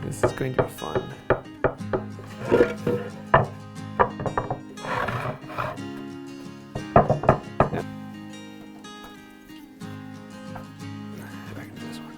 This is going to be fun. Back into this one.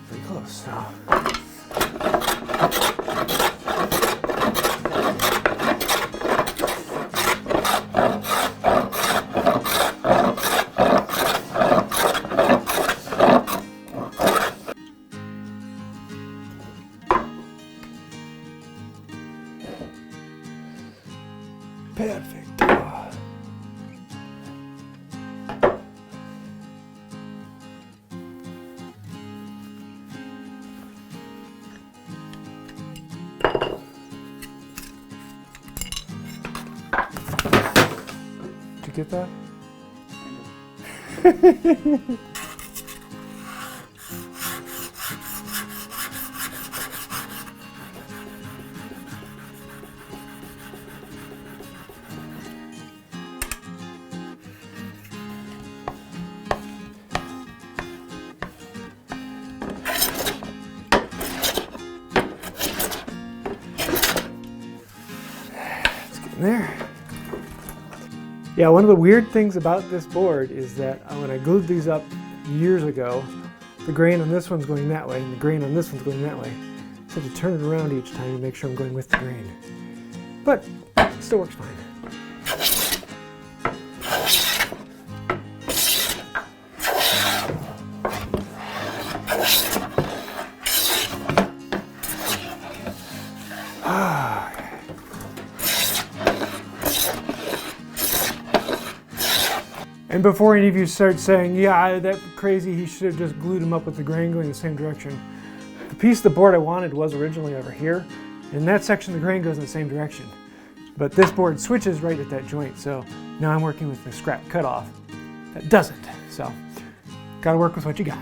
Pretty close. Perfect. Did you get that? Let's get in there. Yeah, one of the weird things about this board is that when I glued these up years ago, the grain on this one's going that way and the grain on this one's going that way. So I have to turn it around each time to make sure I'm going with the grain. But it still works fine. And before any of you start saying, yeah, that's crazy, he should have just glued them up with the grain going the same direction. The piece of the board I wanted was originally over here, and that section of the grain goes in the same direction. But this board switches right at that joint, so now I'm working with the scrap cutoff that doesn't. So, gotta work with what you got.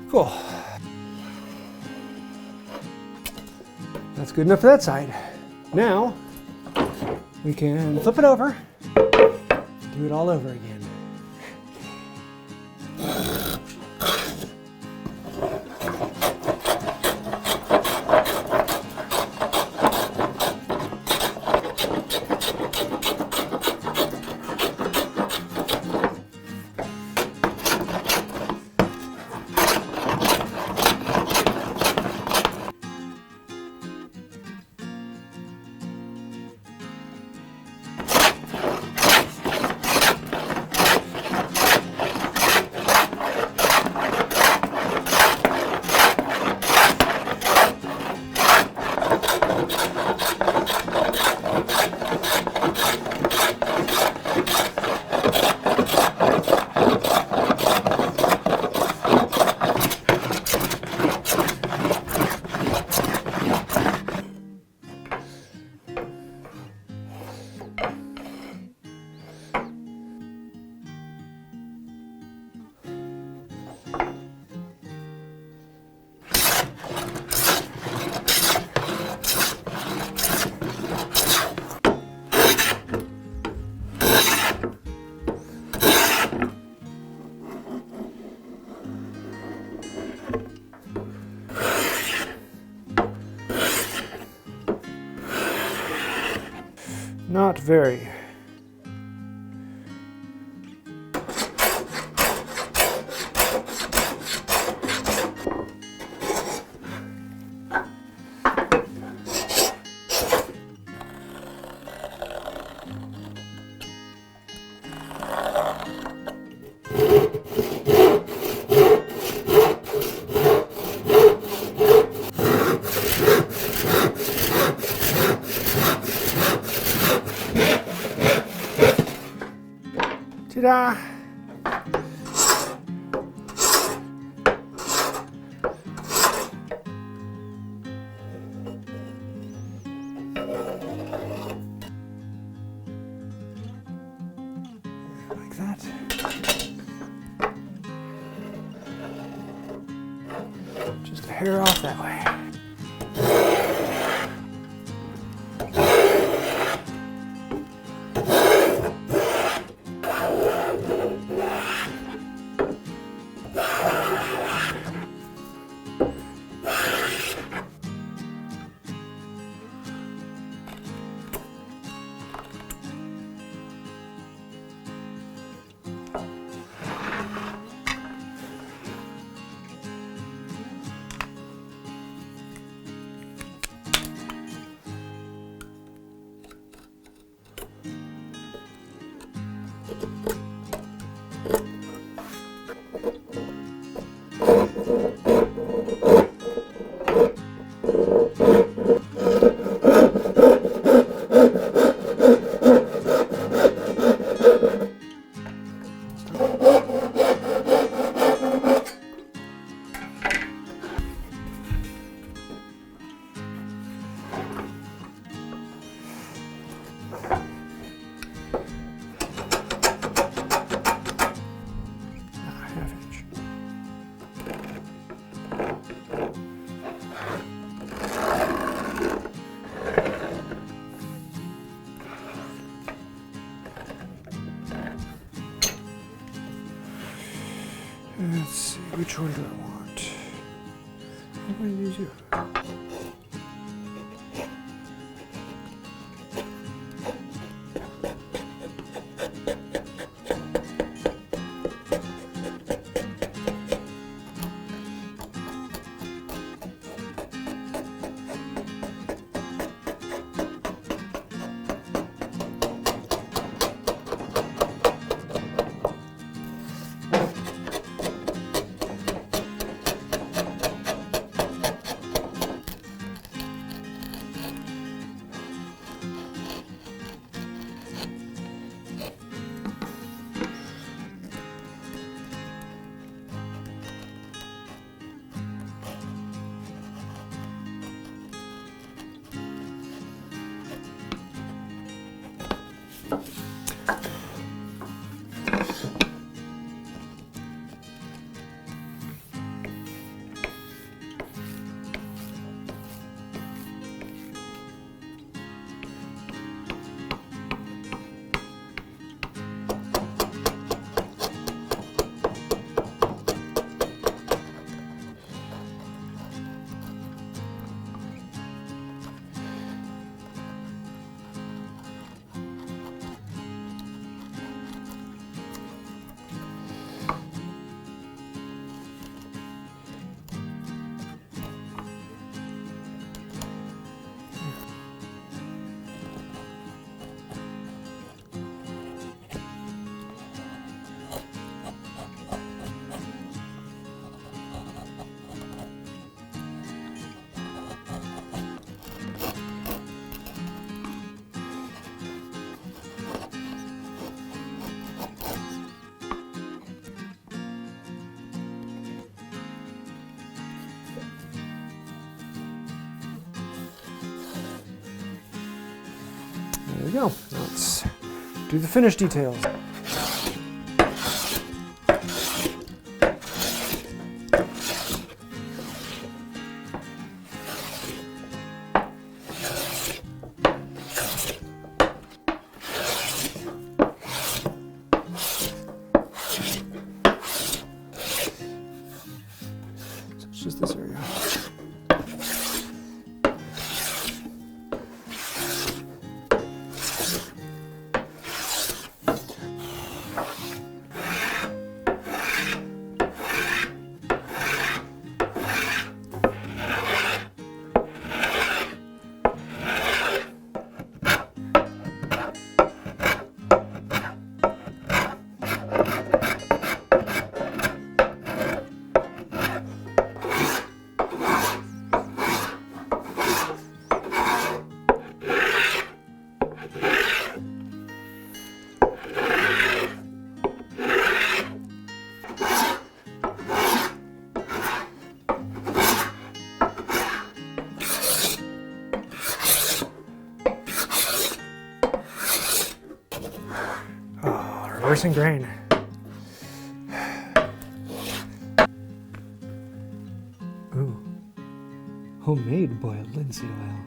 Cool. That's good enough for that side. Now, we can flip it over, do it all over again. Not very. Ta-da! Like that. Just a hair off that way. Let's see, which one do I want? I'm going to use you. There we go. Now let's do the finish details. So it's just this area. reversing grain. Ooh, homemade boiled linseed oil.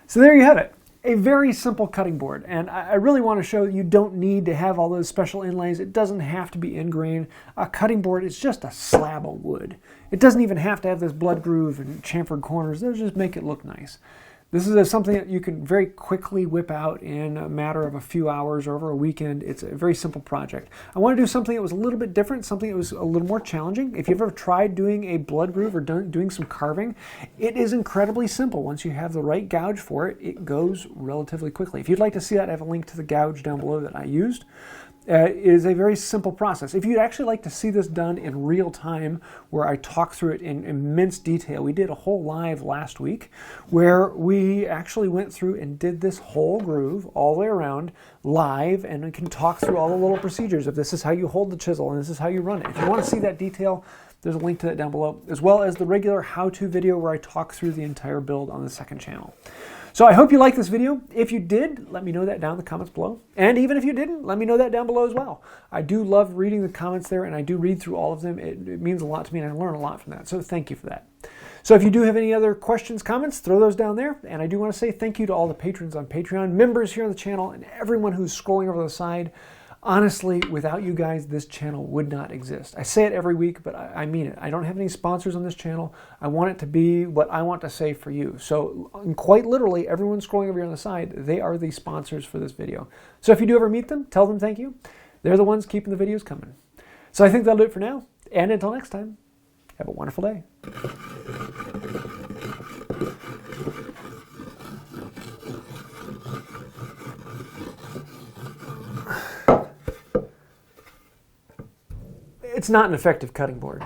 So there you have it. A very simple cutting board, and I really want to show that you don't need to have all those special inlays. It doesn't have to be in grain. A cutting board is just a slab of wood. It doesn't even have to have this blood groove and chamfered corners. They'll just make it look nice. This is something that you can very quickly whip out in a matter of a few hours or over a weekend. It's a very simple project. I want to do something that was a little bit different, something that was a little more challenging. If you've ever tried doing a blood groove or doing some carving, it is incredibly simple. Once you have the right gouge for it, it goes relatively quickly. If you'd like to see that, I have a link to the gouge down below that I used. It is a very simple process. If you'd actually like to see this done in real time, where I talk through it in immense detail, we did a whole live last week where we actually went through and did this whole groove all the way around live, and we can talk through all the little procedures of this is how you hold the chisel and this is how you run it. If you want to see that detail, there's a link to that down below, as well as the regular how-to video where I talk through the entire build on the second channel. So I hope you liked this video. If you did, let me know that down in the comments below. And even if you didn't, let me know that down below as well. I do love reading the comments there, and I do read through all of them. It means a lot to me, and I learn a lot from that. So thank you for that. So if you do have any other questions, comments, throw those down there. And I do want to say thank you to all the patrons on Patreon, members here on the channel, and everyone who's scrolling over the side. Honestly, without you guys, this channel would not exist. I say it every week, but I mean it. I don't have any sponsors on this channel. I want it to be what I want to say for you. So quite literally, everyone scrolling over here on the side, they are the sponsors for this video. So if you do ever meet them, tell them thank you. They're the ones keeping the videos coming. So I think that'll do it for now. And until next time, have a wonderful day. It's not an effective cutting board.